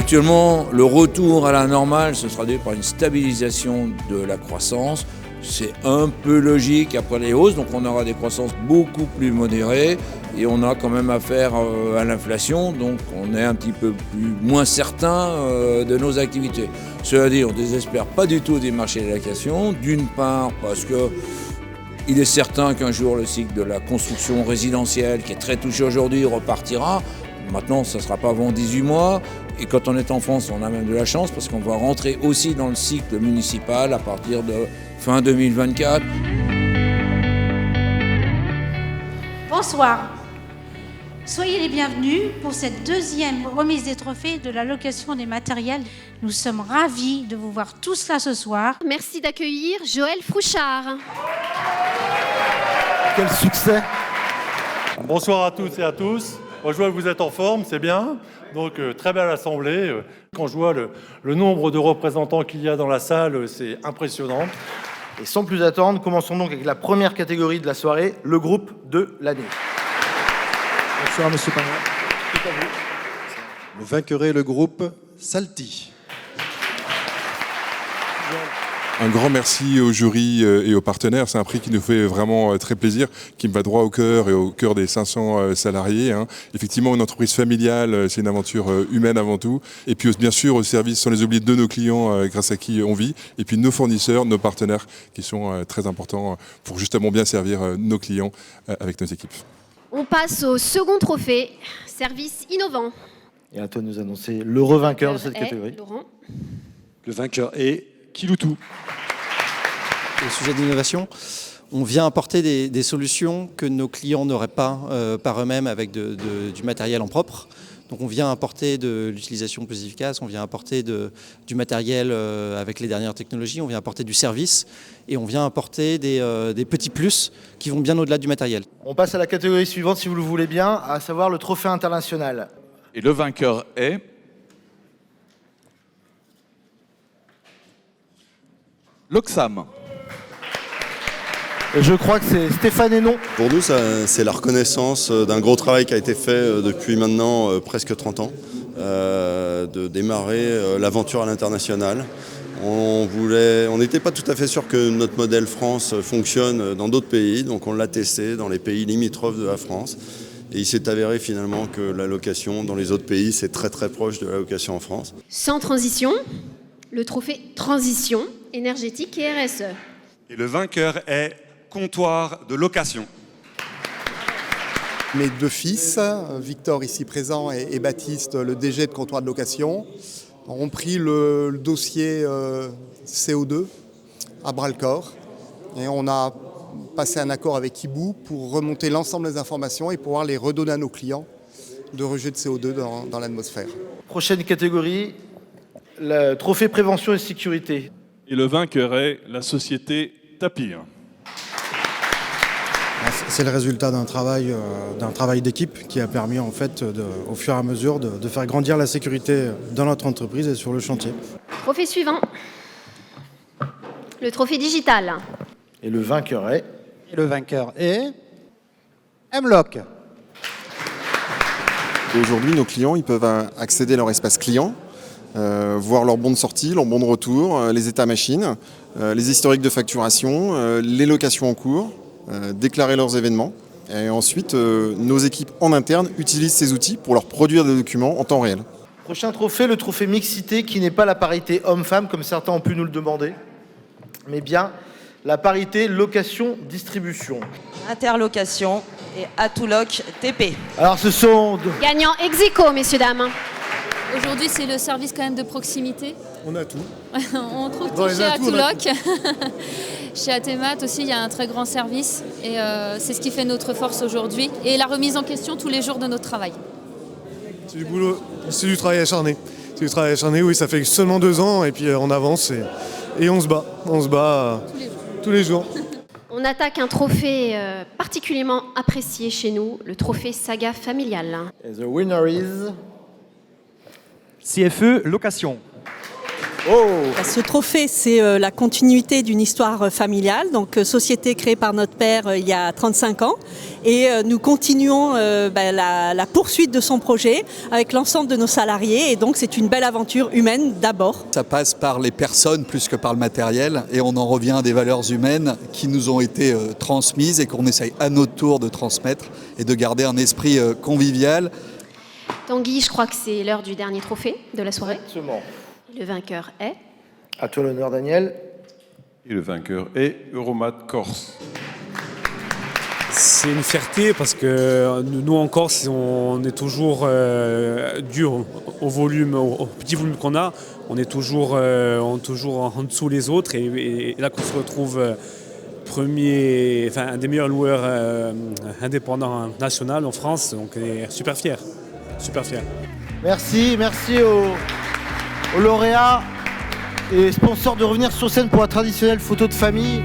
Actuellement, le retour à la normale se traduit par une stabilisation de la croissance. C'est un peu logique après les hausses, donc on aura des croissances beaucoup plus modérées et on a quand même affaire à l'inflation, donc on est un petit peu moins certain de nos activités. Cela dit, on ne désespère pas du tout des marchés de la location, d'une part parce que il est certain qu'un jour le cycle de la construction résidentielle, qui est très touché aujourd'hui, repartira. Maintenant, ça ne sera pas avant 18 mois. Et quand on est en France, on a même de la chance parce qu'on va rentrer aussi dans le cycle municipal à partir de fin 2024. Bonsoir. Soyez les bienvenus pour cette deuxième remise des trophées de la location des matériels. Nous sommes ravis de vous voir tous là ce soir. Merci d'accueillir Joël Frouchard. Quel succès! Bonsoir à toutes et à tous. Moi, je vois que vous êtes en forme, c'est bien. Donc, très belle assemblée. Quand je vois le nombre de représentants qu'il y a dans la salle, c'est impressionnant. Et sans plus attendre, commençons donc avec la première catégorie de la soirée, le groupe de l'année. Bonsoir, monsieur Panard. C'est à vous. Le vainqueur est le groupe Salty. Un grand merci au jury et aux partenaires. C'est un prix qui nous fait vraiment très plaisir, qui me va droit au cœur et au cœur des 500 salariés. Effectivement, une entreprise familiale, c'est une aventure humaine avant tout. Et puis bien sûr, au service, sans les oublier, de nos clients grâce à qui on vit. Et puis nos fournisseurs, nos partenaires qui sont très importants pour justement bien servir nos clients avec nos équipes. On passe au second trophée, service innovant. Et à toi de nous annoncer le revainqueur de cette catégorie. Laurent. Le vainqueur est Kiloutou. Au sujet d'innovation, on vient apporter des solutions que nos clients n'auraient pas par eux-mêmes avec du matériel en propre. Donc on vient apporter de l'utilisation plus efficace, on vient apporter du matériel avec les dernières technologies, on vient apporter du service et on vient apporter des petits plus qui vont bien au-delà du matériel. On passe à la catégorie suivante, si vous le voulez bien, à savoir le trophée international. Et le vainqueur est... l'Oxam. Et je crois que c'est Stéphane Hénon. Pour nous, c'est la reconnaissance d'un gros travail qui a été fait depuis maintenant presque 30 ans, de démarrer l'aventure à l'international. On n'était pas tout à fait sûr que notre modèle France fonctionne dans d'autres pays, donc on l'a testé dans les pays limitrophes de la France. Et il s'est avéré finalement que la location dans les autres pays, c'est très très proche de la location en France. Sans transition, le trophée Transition énergétique et RSE. Et le vainqueur est Comptoir de location. Mes deux fils, Victor ici présent et Baptiste, le DG de Comptoir de location, ont pris le dossier CO2 à bras-le-corps et on a passé un accord avec Hibou pour remonter l'ensemble des informations et pouvoir les redonner à nos clients de rejet de CO2 dans l'atmosphère. Prochaine catégorie, le trophée prévention et sécurité. Et le vainqueur est la société Tapir. C'est le résultat d'un travail d'équipe qui a permis en fait, au fur et à mesure de faire grandir la sécurité dans notre entreprise et sur le chantier. Trophée suivant, le trophée digital. Et le vainqueur est... Et le vainqueur est M-Lock. Aujourd'hui, nos clients ils peuvent accéder à leur espace client, voir leurs bons de sortie, leurs bons de retour, les états machines, les historiques de facturation, les locations en cours, déclarer leurs événements. Et ensuite, nos équipes en interne utilisent ces outils pour leur produire des documents en temps réel. Prochain trophée, le trophée mixité, qui n'est pas la parité homme-femme, comme certains ont pu nous le demander, mais bien la parité location-distribution. Interlocation et Atouloc TP. Alors ce sont... Gagnant ex aequo, messieurs, dames. Aujourd'hui, c'est le service quand même de proximité. On a tout. On trouve tout chez Atouloc. Chez Athémat aussi, il y a un très grand service et c'est ce qui fait notre force aujourd'hui. Et la remise en question tous les jours de notre travail. C'est du boulot, c'est du travail acharné. C'est du travail acharné, oui, ça fait seulement 2 ans et puis on avance et on se bat. On se bat tous les jours. On attaque un trophée particulièrement apprécié chez nous, le trophée Saga familiale. And the winner is... CFE Location. Ce trophée, c'est la continuité d'une histoire familiale, donc société créée par notre père il y a 35 ans. Et nous continuons la poursuite de son projet avec l'ensemble de nos salariés. Et donc c'est une belle aventure humaine d'abord. Ça passe par les personnes plus que par le matériel. Et on en revient à des valeurs humaines qui nous ont été transmises et qu'on essaye à notre tour de transmettre et de garder un esprit convivial. Tanguy, je crois que c'est l'heure du dernier trophée de la soirée. Exactement. Le vainqueur est... À toi l'honneur, Daniel. Et le vainqueur est Euromat Corse. C'est une fierté parce que nous en Corse, on est toujours dur au volume, au petit volume qu'on a. On est toujours en dessous les autres et là qu'on se retrouve un des meilleurs loueurs indépendants national en France. Donc on est super fiers. Super fiers. Merci aux lauréats et sponsors de revenir sur scène pour la traditionnelle photo de famille.